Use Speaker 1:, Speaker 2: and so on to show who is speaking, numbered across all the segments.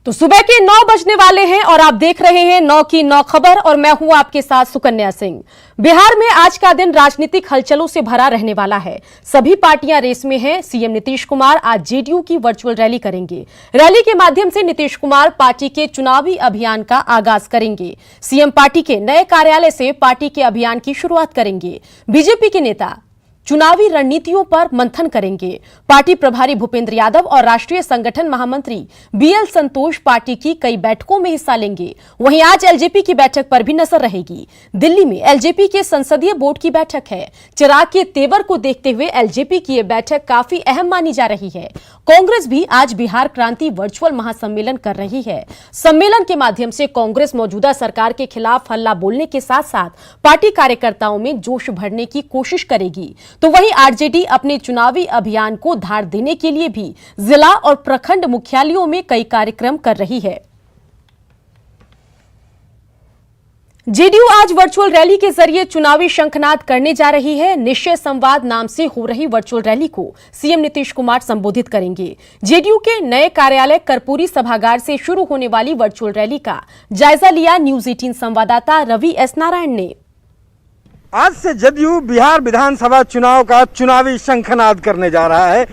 Speaker 1: तो सुबह के 9 बजने वाले हैं और आप देख रहे हैं 9 की 9 खबर और मैं हूं आपके साथ सुकन्या सिंह। बिहार में आज का दिन राजनीतिक हलचलों से भरा रहने वाला है। सभी पार्टियां रेस में हैं। सीएम नीतीश कुमार आज जेडीयू की वर्चुअल रैली करेंगे। रैली के माध्यम से नीतीश कुमार पार्टी के चुनावी अभियान का आगाज करेंगे। सीएम पार्टी के नए कार्यालय से पार्टी के अभियान की शुरुआत करेंगे। बीजेपी के नेता चुनावी रणनीतियों पर मंथन करेंगे। पार्टी प्रभारी भूपेंद्र यादव और राष्ट्रीय संगठन महामंत्री बीएल संतोष पार्टी की कई बैठकों में हिस्सा लेंगे। वहीं आज एलजेपी की बैठक पर भी नजर रहेगी। दिल्ली में एलजेपी के संसदीय बोर्ड की बैठक है। चिराग के तेवर को देखते हुए एलजेपी की यह बैठक काफी अहम मानी जा रही है। कांग्रेस भी आज बिहार क्रांति वर्चुअल महासम्मेलन कर रही है। सम्मेलन के माध्यम से कांग्रेस मौजूदा सरकार के खिलाफ हल्ला बोलने के साथ साथ पार्टी कार्यकर्ताओं में जोश भरने की कोशिश करेगी। तो वहीं आरजेडी अपने चुनावी अभियान को धार देने के लिए भी जिला और प्रखंड मुख्यालयों में कई कार्यक्रम कर रही है। जेडीयू आज वर्चुअल रैली के जरिए चुनावी शंखनाद करने जा रही है। निश्चय संवाद नाम से हो रही वर्चुअल रैली को सीएम नीतीश कुमार संबोधित करेंगे। जेडीयू के नए कार्यालय कर्पूरी सभागार से शुरू होने वाली वर्चुअल रैली का जायजा लिया न्यूज 18 संवाददाता रवि एस नारायण ने।
Speaker 2: आज से जदयू बिहार विधानसभा चुनाव का चुनावी शंखनाद करने जा रहा है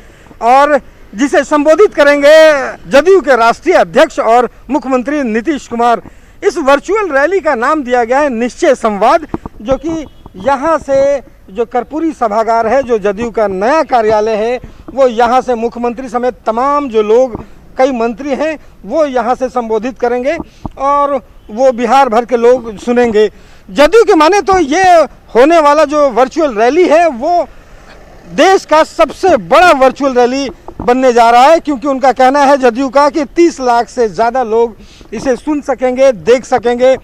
Speaker 2: और जिसे संबोधित करेंगे जदयू के राष्ट्रीय अध्यक्ष और मुख्यमंत्री नीतीश कुमार। इस वर्चुअल रैली का नाम दिया गया है निश्चय संवाद, जो कि यहाँ से जो कर्पूरी सभागार है, जो जदयू का नया कार्यालय है, वो यहाँ से मुख्यमंत्री समेत तमाम जो लोग कई मंत्री हैं वो यहाँ से संबोधित करेंगे और वो बिहार भर के लोग सुनेंगे। जदयू के माने तो ये होने वाला जो वर्चुअल रैली है वो देश का सबसे बड़ा वर्चुअल रैली बनने जा रहा है, क्योंकि उनका कहना है जदयू का कि 30 लाख से ज़्यादा लोग इसे सुन सकेंगे, देख सकेंगे।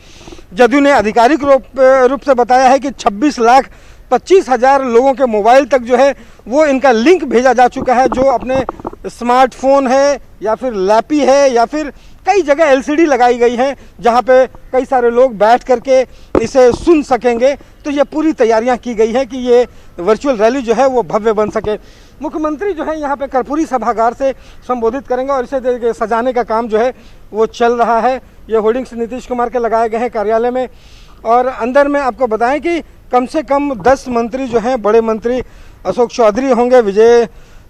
Speaker 2: जदयू ने आधिकारिक रूप से बताया है कि 26,25,000 लोगों के मोबाइल तक जो है वो इनका लिंक भेजा जा चुका है, जो अपने स्मार्टफोन है या फिर लैपी है या फिर कई जगह एलसीडी लगाई गई है जहां पे कई सारे लोग बैठ करके इसे सुन सकेंगे। तो ये पूरी तैयारियां की गई है कि ये वर्चुअल रैली जो है वो भव्य बन सके। मुख्यमंत्री जो है यहाँ पे कर्पूरी सभागार से संबोधित करेंगे और इसे सजाने का काम जो है वो चल रहा है। ये होर्डिंग्स नीतीश कुमार के लगाए गए हैं कार्यालय में और अंदर में आपको बताएं कि कम से कम 10 मंत्री जो हैं, बड़े मंत्री अशोक चौधरी होंगे, विजय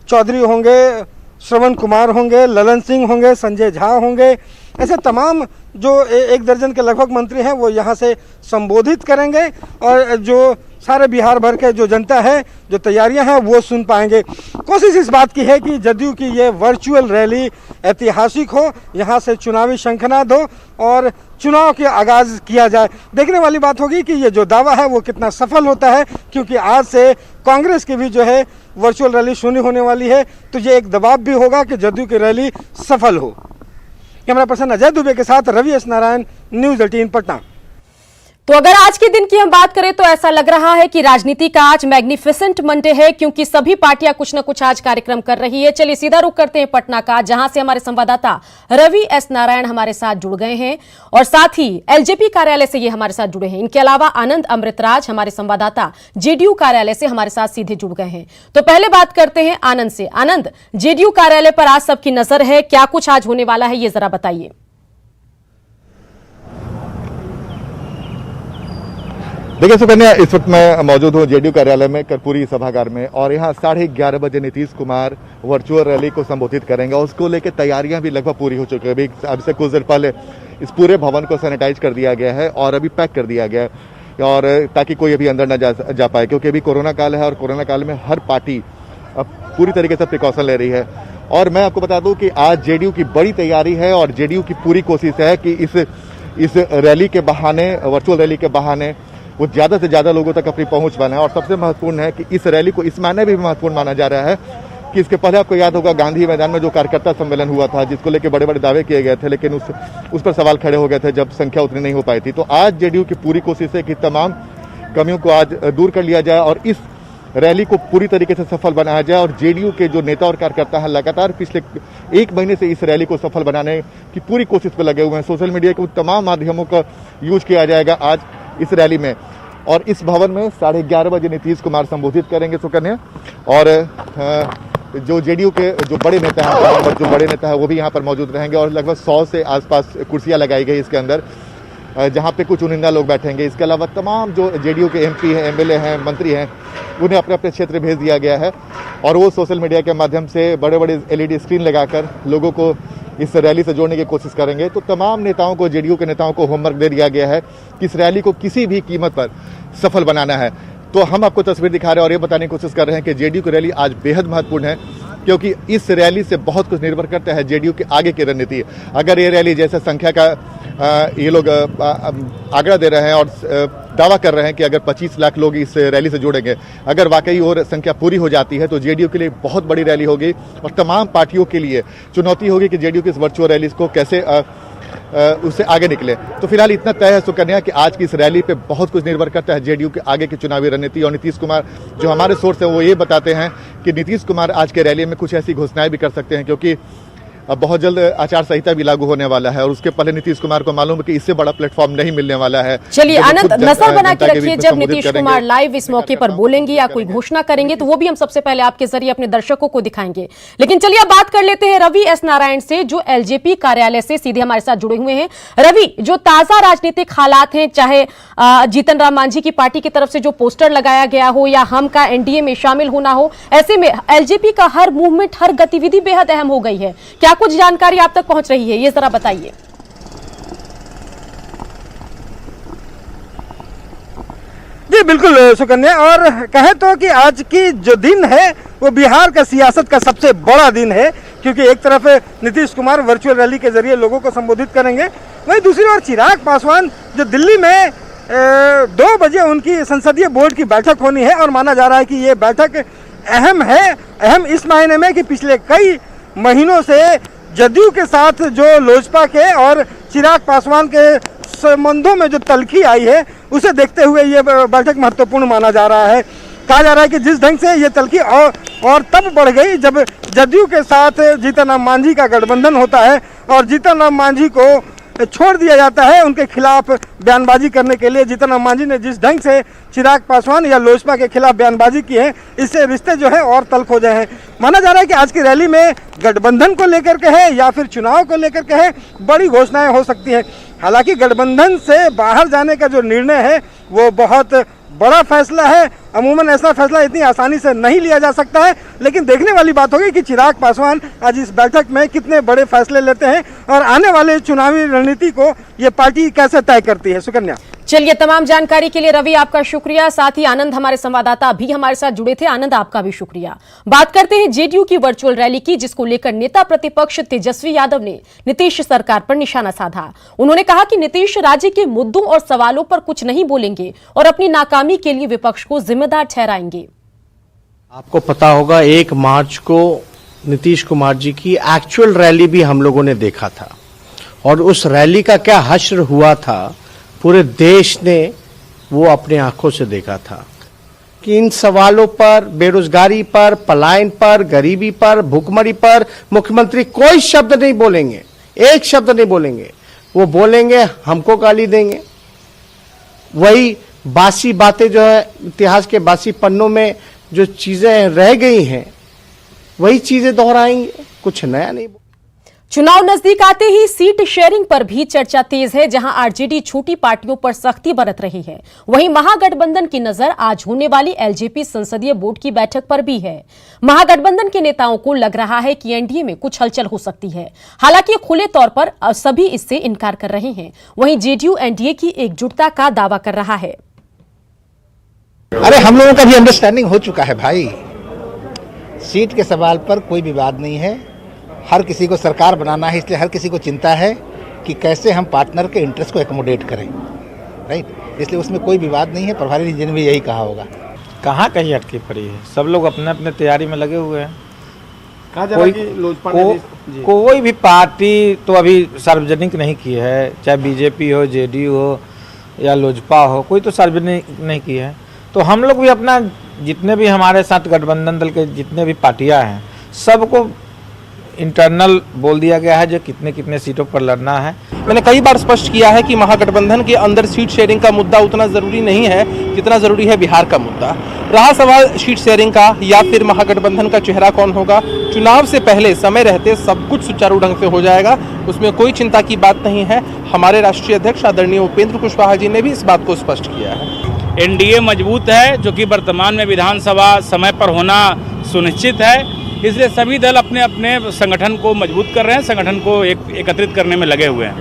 Speaker 2: चौधरी होंगे, श्रवण कुमार होंगे, ललन सिंह होंगे, संजय झा होंगे, ऐसे तमाम जो 1 दर्जन के लगभग मंत्री हैं वो यहाँ से संबोधित करेंगे और जो सारे बिहार भर के जो जनता है, जो तैयारियां हैं वो सुन पाएंगे। कोशिश इस बात की है कि जदयू की ये वर्चुअल रैली ऐतिहासिक हो, यहाँ से चुनावी शंखनाद हो और चुनाव के आगाज किया जाए। देखने वाली बात होगी कि ये जो दावा है वो कितना सफल होता है, क्योंकि आज से कांग्रेस की भी जो है वर्चुअल रैली शुरू होने वाली है, तो ये एक दबाव भी होगा कि जदयू की रैली सफल हो। कैमरा पर्सन अजय दुबे के साथ रवि एस नारायण, न्यूज 18 पटना।
Speaker 1: तो अगर आज के दिन की हम बात करें तो ऐसा लग रहा है कि राजनीति का आज मैग्निफिसेंट मंडे है, क्योंकि सभी पार्टियां कुछ न कुछ आज कार्यक्रम कर रही है। चलिए सीधा रुख करते हैं पटना का, जहां से हमारे संवाददाता रवि एस नारायण हमारे साथ जुड़ गए हैं और साथ ही एलजेपी कार्यालय से ये हमारे साथ जुड़े हैं। इनके अलावा आनंद अमृतराज हमारे संवाददाता जेडीयू कार्यालय से हमारे साथ सीधे जुड़ गए हैं। तो पहले बात करते हैं आनंद से। आनंद, जेडीयू कार्यालय पर आज सबकी नजर है, क्या कुछ आज होने वाला है ये जरा बताइए।
Speaker 3: देखिए सुकन्या, इस वक्त मैं मौजूद हूँ जेडीयू कार्यालय में कर्पूरी सभागार में और यहाँ 11:30 बजे नीतीश कुमार वर्चुअल रैली को संबोधित करेंगे और उसको लेकर तैयारियां भी लगभग पूरी हो चुकी है। अभी अब से कुछ देर पहले इस पूरे भवन को सैनिटाइज कर दिया गया है और अभी पैक कर दिया गया है और ताकि कोई अभी अंदर न जा पाए, क्योंकि अभी कोरोना काल है और कोरोना काल में हर पार्टी अब पूरी तरीके से प्रिकॉशन ले रही है। और मैं आपको बता दूं कि आज जेडीयू की बड़ी तैयारी है और जेडीयू की पूरी कोशिश है कि इस रैली के बहाने, वर्चुअल रैली के बहाने वो ज़्यादा से ज़्यादा लोगों तक अपनी पहुंच बनाए। और सबसे महत्वपूर्ण है कि इस रैली को इस मायने भी महत्वपूर्ण माना जा रहा है कि इसके पहले आपको याद होगा गांधी मैदान में जो कार्यकर्ता सम्मेलन हुआ था, जिसको लेकर बड़े बड़े दावे किए गए थे, लेकिन उस पर सवाल खड़े हो गए थे जब संख्या उतनी नहीं हो पाई थी। तो आज जेडीयू की पूरी कोशिश है कि तमाम कमियों को आज दूर कर लिया जाए और इस रैली को पूरी तरीके से सफल बनाया जाए। और जेडीयू के जो नेता और कार्यकर्ता हैं लगातार पिछले 1 महीने से इस रैली को सफल बनाने की पूरी कोशिश पर लगे हुए हैं। सोशल मीडिया के तमाम माध्यमों का यूज किया जाएगा आज इस रैली में और इस भवन में 11:30 बजे नीतीश कुमार संबोधित करेंगे सुकन्या। और जो जेडीयू के जो बड़े नेता हैं, जो बड़े नेता हैं वो भी यहाँ पर मौजूद रहेंगे और लगभग 100 से आसपास कुर्सियाँ लगाई गई इसके अंदर, जहाँ पे कुछ चुनिंदा लोग बैठेंगे। इसके अलावा तमाम जो जेडीयू के एमपी हैं, एमएलए हैं, मंत्री हैं, उन्हें अपने अपने क्षेत्र भेज दिया गया है और वो सोशल मीडिया के माध्यम से बड़े बड़े एलईडी स्क्रीन लगाकर लोगों को इस रैली से जोड़ने की कोशिश करेंगे। तो तमाम नेताओं को, जेडीयू के नेताओं को होमवर्क दे दिया गया है कि इस रैली को किसी भी कीमत पर सफल बनाना है। तो हम आपको तस्वीर दिखा रहे हैं और ये बताने की कोशिश कर रहे हैं कि जेडीयू की रैली आज बेहद महत्वपूर्ण है, क्योंकि इस रैली से बहुत कुछ निर्भर करता है जेडीयू के आगे की रणनीति। अगर ये रैली जैसे संख्या का ये लोग आंकड़ा दे रहे हैं और दावा कर रहे हैं कि अगर 25 लाख लोग इस रैली से जुड़ेंगे, अगर वाकई और संख्या पूरी हो जाती है तो जेडीयू के लिए बहुत बड़ी रैली होगी और तमाम पार्टियों के लिए चुनौती होगी कि जेडीयू की इस वर्चुअल रैली को कैसे उससे आगे निकले। तो फिलहाल इतना तय है सुकन्या कि आज की इस रैली पे बहुत कुछ निर्भर करता है जेडीयू के आगे की चुनावी रणनीति। और नीतीश कुमार, जो हमारे सोर्स हैं, वो ये बताते हैं कि नीतीश कुमार आज के रैली में कुछ ऐसी घोषणाएं भी कर सकते हैं, क्योंकि अब बहुत जल्द आचार संहिता भी लागू होने वाला है और उसके पहले नीतीश कुमार को मालूम है कि इससे बड़ा प्लेटफॉर्म नहीं मिलने वाला है।
Speaker 1: चलिए आनंद, नजर बना के रखिए, जब नीतीश कुमार लाइव इस मौके पर बोलेंगे या कोई घोषणा करेंगे तो वो भी हम सबसे पहले आपके जरिए अपने दर्शकों को दिखाएंगे। लेकिन चलिए अब बात कर लेते हैं रवि एस नारायण से, जो एलजेपी कार्यालय से सीधे हमारे साथ जुड़े हुए हैं। रवि, जो ताजा राजनीतिक हालात हैं, चाहे जीतन राम मांझी की पार्टी की तरफ से जो पोस्टर लगाया गया हो या हम का एनडीए में शामिल होना हो, ऐसे में एलजेपी का हर मूवमेंट, हर गतिविधि बेहद अहम हो गई है। क्या कुछ जानकारी आप तक पहुंच रही है, ये जरा बताइए।
Speaker 2: जी बिल्कुल सुकन्या, और कहे तो कि आज की जो दिन है वो बिहार का सियासत का सबसे बड़ा दिन है, क्योंकि एक तरफ नीतीश कुमार वर्चुअल रैली के जरिए लोगों को संबोधित करेंगे, वहीं दूसरी ओर चिराग पासवान जो दिल्ली में 2 बजे उनकी संसदीय बोर्ड की बैठक होनी है और माना जा रहा है कि ये बैठक अहम है। अहम इस मायने में कि पिछले कई महीनों से जदयू के साथ जो लोजपा के और चिराग पासवान के संबंधों में जो तल्खी आई है, उसे देखते हुए ये बैठक महत्वपूर्ण माना जा रहा है। कहा जा रहा है कि जिस ढंग से ये तल्खी और तब बढ़ गई जब जदयू के साथ जीतन राम मांझी का गठबंधन होता है और जीतन राम मांझी को छोड़ दिया जाता है उनके खिलाफ बयानबाजी करने के लिए। जीतन राम मांझी ने जिस ढंग से चिराग पासवान या लोजपा के खिलाफ बयानबाजी की है, इससे रिश्ते जो है और तल्ख हो जाए हैं। माना जा रहा है कि आज की रैली में गठबंधन को लेकर के है या फिर चुनाव को लेकर के है, बड़ी घोषणाएं हो सकती हैं। हालांकि गठबंधन से बाहर जाने का जो निर्णय है वो बहुत बड़ा फैसला है। अमूमन ऐसा फैसला इतनी आसानी से नहीं लिया जा सकता है, लेकिन देखने वाली बात होगी कि चिराग पासवान आज इस बैठक में कितने बड़े फैसले लेते हैं और आने वाले चुनावी रणनीति को ये पार्टी कैसे तय करती है। सुकन्या,
Speaker 1: चलिए, तमाम जानकारी के लिए रवि आपका शुक्रिया। साथ ही आनंद हमारे संवाददाता भी हमारे साथ जुड़े थे, आनंद आपका भी शुक्रिया। बात करते हैं जेडीयू की वर्चुअल रैली की, जिसको लेकर नेता प्रतिपक्ष तेजस्वी यादव ने नीतीश सरकार पर निशाना साधा। उन्होंने कहा कि नीतीश राज्य के मुद्दों और सवालों पर कुछ नहीं बोलेंगे और अपनी नाकामी के लिए विपक्ष को जिम्मेदार ठहराएंगे।
Speaker 4: आपको पता होगा 1 मार्च को नीतीश कुमार जी की एक्चुअल रैली भी हम लोगों ने देखा था और उस रैली का क्या हश्र हुआ था, पूरे देश ने वो अपने आंखों से देखा था कि इन सवालों पर, बेरोजगारी पर, पलायन पर, गरीबी पर, भूखमरी पर मुख्यमंत्री कोई शब्द नहीं बोलेंगे, एक शब्द नहीं बोलेंगे। वो बोलेंगे हमको गाली देंगे, वही बासी बातें जो है इतिहास के बासी पन्नों में जो चीजें रह गई हैं वही चीजें दोहराएंगे, कुछ नया नहीं।
Speaker 1: चुनाव नजदीक आते ही सीट शेयरिंग पर भी चर्चा तेज है, जहां आरजेडी छोटी पार्टियों पर सख्ती बरत रही है। वहीं महागठबंधन की नजर आज होने वाली एलजेपी संसदीय बोर्ड की बैठक पर भी है। महागठबंधन के नेताओं को लग रहा है कि एनडीए में कुछ हलचल हो सकती है, हालांकि खुले तौर पर सभी इससे इनकार कर रहे हैं। वहीं जेडीयू एनडीए की एकजुटता का दावा कर रहा है।
Speaker 5: अरे हम लोगों का भी अंडरस्टैंडिंग हो चुका है भाई, सीट के सवाल पर कोई विवाद नहीं है। हर किसी को सरकार बनाना है, इसलिए हर किसी को चिंता है कि कैसे हम पार्टनर के इंटरेस्ट को एकोमोडेट करें, राइट। इसलिए उसमें कोई विवाद नहीं है। प्रभारी जी ने भी यही कहा होगा।
Speaker 6: कहाँ कहीं अटकी पड़ी है, सब लोग अपने अपने तैयारी में लगे हुए हैं। कोई भी पार्टी तो अभी सार्वजनिक नहीं की है, चाहे बीजेपी हो, जेडीयू हो या लोजपा हो, कोई तो सार्वजनिक नहीं की है। तो हम लोग भी अपना, जितने भी हमारे साथ गठबंधन दल के जितने भी पार्टियां हैं, सबको इंटरनल बोल दिया गया है जो कितने कितने सीटों पर लड़ना है।
Speaker 7: मैंने कई बार स्पष्ट किया है कि महागठबंधन के अंदर सीट शेयरिंग का मुद्दा उतना ज़रूरी नहीं है जितना ज़रूरी है बिहार का मुद्दा। रहा सवाल सीट शेयरिंग का या फिर महागठबंधन का चेहरा कौन होगा, चुनाव से पहले समय रहते सब कुछ सुचारू ढंग से हो जाएगा, उसमें कोई चिंता की बात नहीं है। हमारे राष्ट्रीय अध्यक्ष आदरणीय उपेंद्र कुशवाहा जी ने भी इस बात को स्पष्ट किया है।
Speaker 8: एनडीए मजबूत है, जो कि वर्तमान में विधानसभा समय पर होना सुनिश्चित है, इसलिए सभी दल अपने अपने संगठन को मजबूत कर रहे हैं, संगठन को एकत्रित करने में लगे हुए हैं।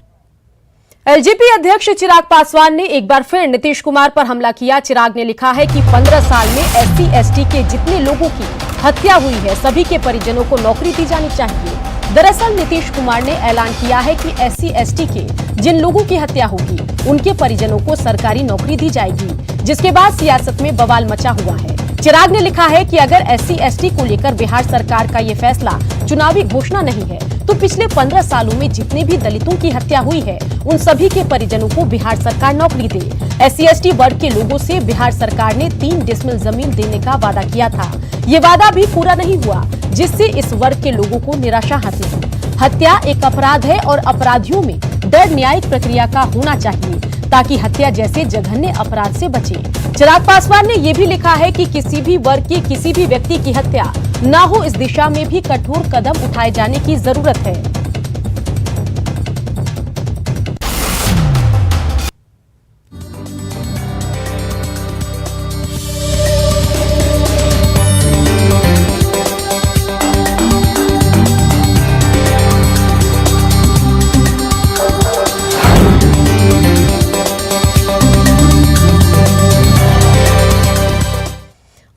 Speaker 1: एलजेपी अध्यक्ष चिराग पासवान ने एक बार फिर नीतीश कुमार पर हमला किया। चिराग ने लिखा है कि 15 साल में SC/ST के जितने लोगों की हत्या हुई है सभी के परिजनों को नौकरी दी जानी चाहिए। दरअसल नीतीश कुमार ने ऐलान किया है कि SC/ST के जिन लोगों की हत्या होगी उनके परिजनों को सरकारी नौकरी दी जाएगी, जिसके बाद सियासत में बवाल मचा हुआ है। चिराग ने लिखा है कि अगर SC/ST को लेकर बिहार सरकार का ये फैसला चुनावी घोषणा नहीं है तो पिछले 15 सालों में जितने भी दलितों की हत्या हुई है उन सभी के परिजनों को बिहार सरकार नौकरी दे। SC/ST वर्ग के लोगों से बिहार सरकार ने 3 डिसमिल जमीन देने का वादा किया था। ये वादा भी पूरा नहीं हुआ, जिससे इस वर्ग के लोगों को निराशा हासिल हुई। हत्या एक अपराध है और अपराधियों में डर न्यायिक प्रक्रिया का होना चाहिए ताकि हत्या जैसे जघन्य अपराध से बचे। चिराग पासवान ने यह भी लिखा है कि किसी भी वर्ग के किसी भी व्यक्ति की हत्या न हो, इस दिशा में भी कठोर कदम उठाए जाने की जरूरत है।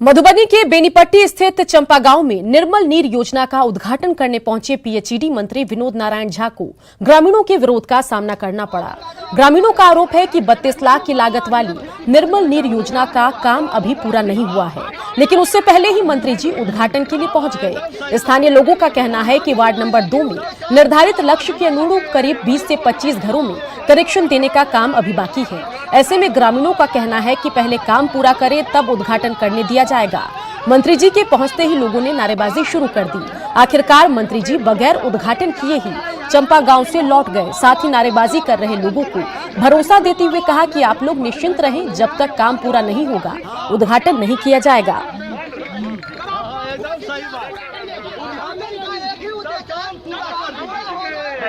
Speaker 1: मधुबनी के बेनीपट्टी स्थित चंपा गांव में निर्मल नीर योजना का उद्घाटन करने पहुंचे PHED मंत्री विनोद नारायण झा को ग्रामीणों के विरोध का सामना करना पड़ा। ग्रामीणों का आरोप है कि 32 लाख की लागत वाली निर्मल नीर योजना का काम अभी पूरा नहीं हुआ है, लेकिन उससे पहले ही मंत्री जी उद्घाटन के लिए पहुंच गए। स्थानीय लोगों का कहना है कि वार्ड नंबर 2 में निर्धारित लक्ष्य के अनुरूप करीब 20 से 25 घरों में कनेक्शन देने का काम अभी बाकी है। ऐसे में ग्रामीणों का कहना है कि पहले काम पूरा करें तब उद्घाटन करने दिया जाएगा। मंत्री जी के पहुंचते ही लोगों ने नारेबाजी शुरू कर दी। आखिरकार मंत्री जी बगैर उद्घाटन किए ही चंपा गांव से लौट गए। साथ ही नारेबाजी कर रहे लोगों को भरोसा देते हुए कहा कि आप लोग निश्चिंत रहें, जब तक काम पूरा नहीं होगा उद्घाटन नहीं किया जाएगा।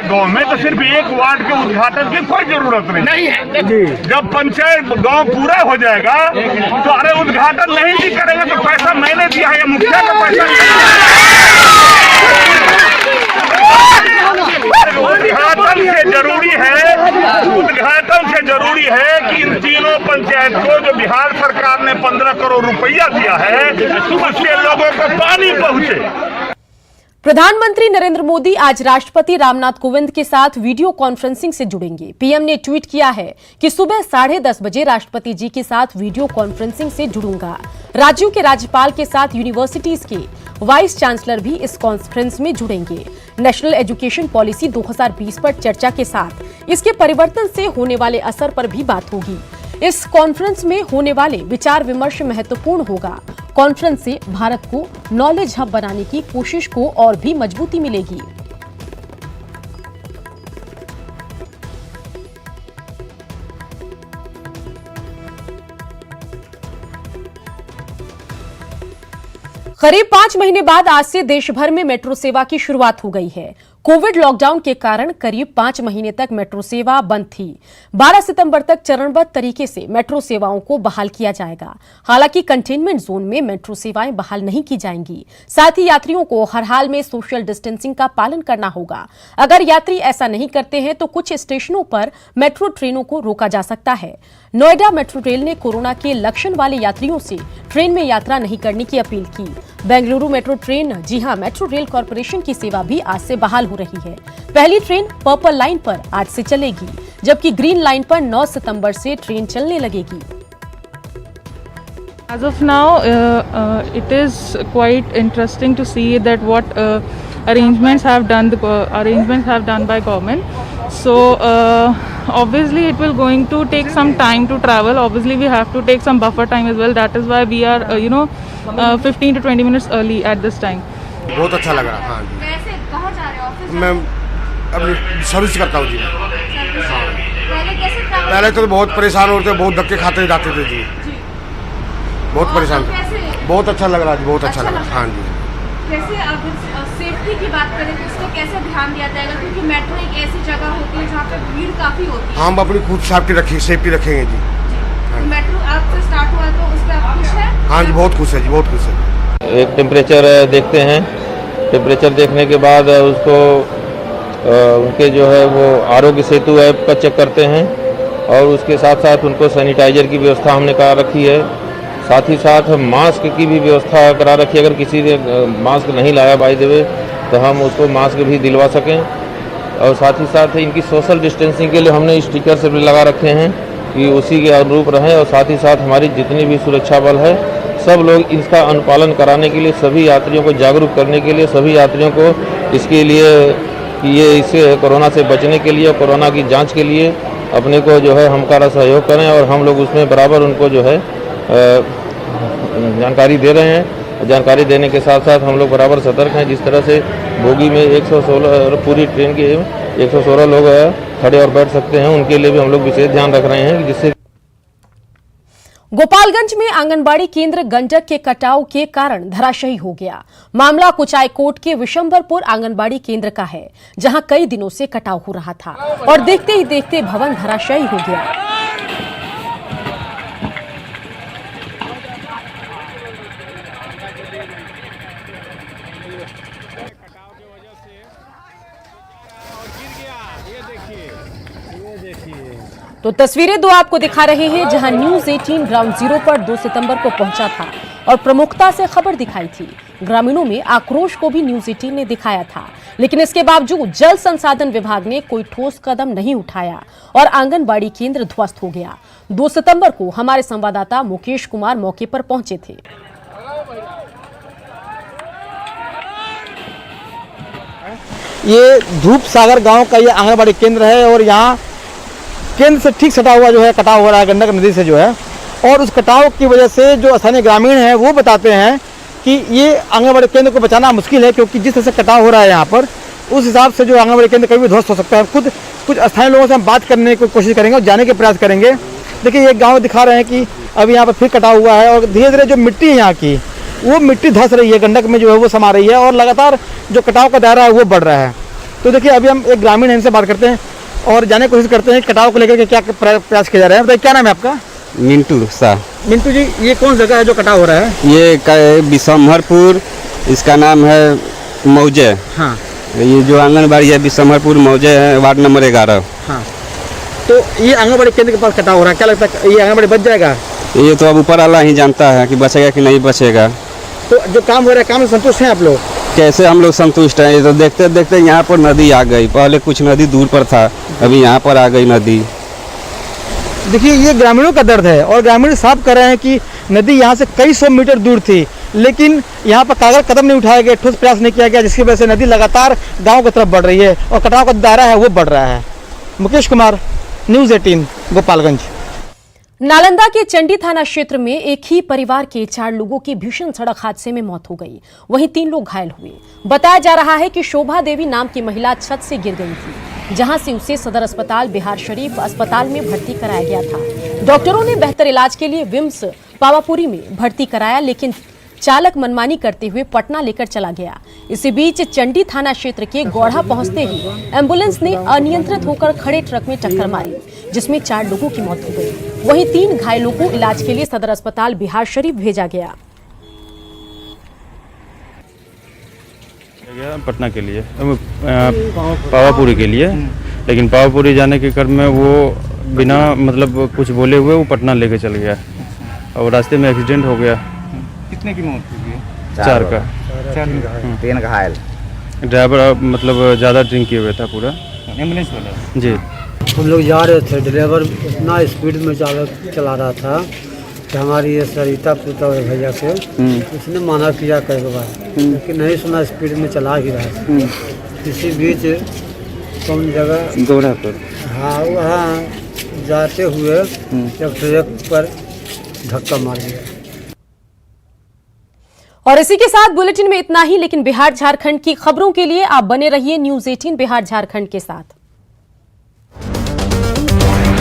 Speaker 9: गाँव में तो सिर्फ एक वार्ड के उद्घाटन की कोई जरूरत नहीं है। जब पंचायत गांव पूरा हो जाएगा तो अरे उद्घाटन नहीं भी करेंगे तो पैसा मैंने दिया है, मुखिया का पैसा उद्घाटन से जरूरी है कि इन तीनों पंचायत को जो बिहार सरकार ने 15 करोड़ रुपया दिया है उससे लोगों को पानी पहुंचे।
Speaker 1: प्रधानमंत्री नरेंद्र मोदी आज राष्ट्रपति रामनाथ कोविंद के साथ वीडियो कॉन्फ्रेंसिंग से जुड़ेंगे। पीएम ने ट्वीट किया है कि सुबह 10:30 बजे राष्ट्रपति जी के साथ वीडियो कॉन्फ्रेंसिंग से जुड़ूंगा। राज्यों के राज्यपाल के साथ यूनिवर्सिटीज के वाइस चांसलर भी इस कॉन्फ्रेंस में जुड़ेंगे। नेशनल एजुकेशन पॉलिसी 2020 पर चर्चा के साथ इसके परिवर्तन से होने वाले असर पर भी बात होगी। इस कॉन्फ्रेंस में होने वाले विचार विमर्श महत्वपूर्ण होगा। कॉन्फ्रेंस से भारत को नॉलेज हब बनाने की कोशिश को और भी मजबूती मिलेगी। करीब 5 महीने बाद आज से देश भर में मेट्रो सेवा की शुरुआत हो गई है। कोविड लॉकडाउन के कारण करीब 5 महीने तक मेट्रो सेवा बंद थी। 12 सितंबर तक चरणबद्ध तरीके से मेट्रो सेवाओं को बहाल किया जाएगा। हालांकि कंटेनमेंट जोन में मेट्रो सेवाएं बहाल नहीं की जाएंगी। साथ ही यात्रियों को हर हाल में सोशल डिस्टेंसिंग का पालन करना होगा। अगर यात्री ऐसा नहीं करते हैं तो कुछ स्टेशनों पर मेट्रो ट्रेनों को रोका जा सकता है। नोएडा मेट्रो रेल ने कोरोना के लक्षण वाले यात्रियों से ट्रेन में यात्रा नहीं करने की अपील की। बेंगलुरु मेट्रो ट्रेन, जी हां, मेट्रो रेल कॉर्पोरेशन की सेवा भी आज से बहाल हो रही है। पहली ट्रेन पर्पल लाइन पर आज से चलेगी, जबकि ग्रीन लाइन पर 9 सितंबर से ट्रेन चलने लगेगी।
Speaker 10: As of now, it is quite interesting to see that what arrangements have done by government. So obviously it will going to take some time to travel. Obviously we have to take some buffer time as well. That is why we are 15 to 20 minutes early at this time.
Speaker 11: बहुत अच्छा लग रहा है। हाँ, मैं अभी service करता हूँ जी। पहले तो बहुत परेशान होते, बहुत धक्के खाते जाते थे जी, बहुत परेशान थे। बहुत अच्छा लग रहा है जी, बहुत अच्छा लग रहा है। हाँ जी।
Speaker 12: कैसे अगर सेफ्टी की बात करें तो इसका कैसे ध्यान दिया जाएगा, क्योंकि मेट्रो एक ऐसी जगह होती है जहाँ पे भीड़ काफी होती है।
Speaker 11: हम अपनी खुद सेफ्टी रखेंगे जी।
Speaker 12: तो मेट्रो आज से स्टार्ट हुआ है तो उस पर आप खुश हैं?
Speaker 11: हाँ जी, बहुत खुश है जी, बहुत खुश है।
Speaker 6: एक टेम्परेचर देखते हैं, टेम्परेचर देखने के बाद उसको उनके जो है वो आरोग्य सेतु ऐप का चेक करते हैं और उसके साथ साथ उनको सैनिटाइजर की व्यवस्था हमने करा रखी है। साथ ही साथ मास्क की भी व्यवस्था करा रखी है। अगर किसी ने मास्क नहीं लाया बाय द वे तो हम उसको मास्क भी दिलवा सकें। और साथ ही साथ इनकी सोशल डिस्टेंसिंग के लिए हमने स्टिकर से भी लगा रखे हैं कि उसी के अनुरूप रहें। और साथ ही साथ हमारी जितनी भी सुरक्षा बल है सब लोग इसका अनुपालन कराने के लिए, सभी यात्रियों को जागरूक करने के लिए, सभी यात्रियों को इसके लिए कि ये इससे कोरोना से बचने के लिए, कोरोना की जांच के लिए अपने को जो है हमकारा सहयोग करें। और हम लोग उसमें बराबर उनको जो है जानकारी दे रहे हैं। जानकारी देने के साथ साथ हम लोग बराबर सतर्क हैं। जिस तरह से बोगी में 116 पूरी ट्रेन के 116 लोग खड़े और बैठ सकते हैं, उनके लिए भी हम लोग विशेष ध्यान रख रहे हैं, जिससे
Speaker 1: गोपालगंज में आंगनबाड़ी केंद्र गंडक के कटाव के कारण धराशायी हो गया। मामला कुचायकोट के विशंभरपुर आंगनबाड़ी केंद्र का है, जहां कई दिनों से कटाव हो रहा था और देखते ही देखते भवन धराशायी हो गया। तो तस्वीरें दो आपको दिखा रहे हैं, जहां न्यूज 18 ग्राउंड जीरो पर 2 सितंबर को पहुंचा था और प्रमुखता से खबर दिखाई थी। ग्रामीणों में आक्रोश को भी न्यूज 18 ने दिखाया था, लेकिन इसके बावजूद जल संसाधन विभाग ने कोई ठोस कदम नहीं उठाया और आंगनबाड़ी केंद्र ध्वस्त हो गया। 2 सितंबर को हमारे संवाददाता मुकेश कुमार मौके पर पहुंचे थे।
Speaker 13: ये धूप सागर गांव का ये आंगनबाड़ी केंद्र है और यहाँ केंद्र से ठीक सटा हुआ जो है कटाव हो रहा है गंडक नदी से जो है। और उस कटाव की वजह से जो स्थानीय ग्रामीण हैं वो बताते हैं कि ये आंगनबाड़ी केंद्र को बचाना मुश्किल है, क्योंकि जिस तरह से कटाव हो रहा है यहाँ पर उस हिसाब से जो आंगनबाड़ी केंद्र कभी भी ध्वस्त हो सकता है। खुद कुछ स्थानीय लोगों से हम बात करने की कोशिश करेंगे और जाने के प्रयास करेंगे। देखिए ये गाँव दिखा रहे हैं कि अभी यहाँ पर फिर कटाव हुआ है और धीरे धीरे जो मिट्टी है यहाँ की वो मिट्टी धंस रही है, गंडक में जो है वो समा रही है और लगातार जो कटाव का दायरा है वो बढ़ रहा है। तो देखिए अभी हम एक ग्रामीण है, इनसे बात करते हैं और जाने की कोशिश करते हैं कटाव को लेकर के क्या प्रयास किया जा रहा है। बताइए क्या नाम है आपका?
Speaker 14: मिंटू शाह।
Speaker 13: मिंटू जी, ये कौन जगह है जो कटाव हो रहा है?
Speaker 14: ये विशंभरपुर, इसका नाम है मौजे।
Speaker 13: हाँ।
Speaker 14: ये जो आंगनबाड़ी है विशंभरपुर मौजे है, वार्ड नंबर 11।
Speaker 13: हाँ। तो ये आंगनबाड़ी केंद्र के पास कटाव हो रहा है, क्या लगता है ये आंगनबाड़ी बच जाएगा?
Speaker 14: ये तो अब ऊपर वाला ही जानता है कि बचेगा कि नहीं बचेगा।
Speaker 13: तो जो काम हो रहा है काम में संतुष्ट हैं आप लोग?
Speaker 14: कैसे हम लोग संतुष्ट हैं? ये तो देखते देखते यहाँ पर नदी आ गई। पहले कुछ नदी दूर पर था, अभी यहाँ पर आ गई नदी।
Speaker 13: देखिए ये ग्रामीणों का दर्द है और ग्रामीण साफ कर रहे हैं कि नदी यहाँ से कई 100 मीटर दूर थी, लेकिन यहाँ पर कागज कदम नहीं उठाया गया, ठोस प्रयास नहीं किया गया, जिसकी वजह से नदी लगातार गाँव की तरफ बढ़ रही है और कटाव का दायरा है वो बढ़ रहा है। मुकेश कुमार, न्यूज़ 18 गोपालगंज।
Speaker 1: नालंदा के चंडी थाना क्षेत्र में एक ही परिवार के 4 लोगों की भीषण सड़क हादसे में मौत हो गई, वहीं 3 लोग घायल हुए। बताया जा रहा है कि शोभा देवी नाम की महिला छत से गिर गई थी, जहां से उसे सदर अस्पताल बिहार शरीफ अस्पताल में भर्ती कराया गया था। डॉक्टरों ने बेहतर इलाज के लिए विम्स पावापुरी में भर्ती कराया, लेकिन चालक मनमानी करते हुए पटना लेकर चला गया। इसी बीच चंडी थाना क्षेत्र के गौढ़ा पहुंचते ही एम्बुलेंस ने अनियंत्रित होकर खड़े ट्रक में टक्कर मारी, जिसमें 4 लोगों की मौत हो गई। वहीं 3 घायलों को इलाज के लिए सदर अस्पताल बिहार शरीफ भेजा गया।
Speaker 15: पटना के लिए, पावापुरी के लिए, लेकिन पावापुरी जाने के क्रम में वो बिना मतलब कुछ बोले हुए वो पटना लेके चल गया और रास्ते में एक्सीडेंट हो गया।
Speaker 5: कितने की मौत हुई?
Speaker 15: 4 का।
Speaker 5: 3 घायल।
Speaker 15: ड्राइवर मतलब ज़्यादा ड्रिंक किए हुए था पूरा।
Speaker 5: एम्बुलेंस वाला?
Speaker 15: जी।
Speaker 16: हम लोग जा रहे थे, ड्राइवर इतना स्पीड में चला रहा था कि हमारी ये सरिता पुता भैया से उसने माना किया कई बार, लेकिन नहीं सुना, स्पीड में चला ही रहा। इसी बीच कौन जगह
Speaker 14: गौरापुर,
Speaker 16: हाँ वहाँ जाते हुए जब ट्रक पर धक्का मार दिया।
Speaker 1: और इसी के साथ बुलेटिन में इतना ही, लेकिन बिहार झारखंड की खबरों के लिए आप बने रहिए न्यूज़ 18 बिहार झारखंड के साथ।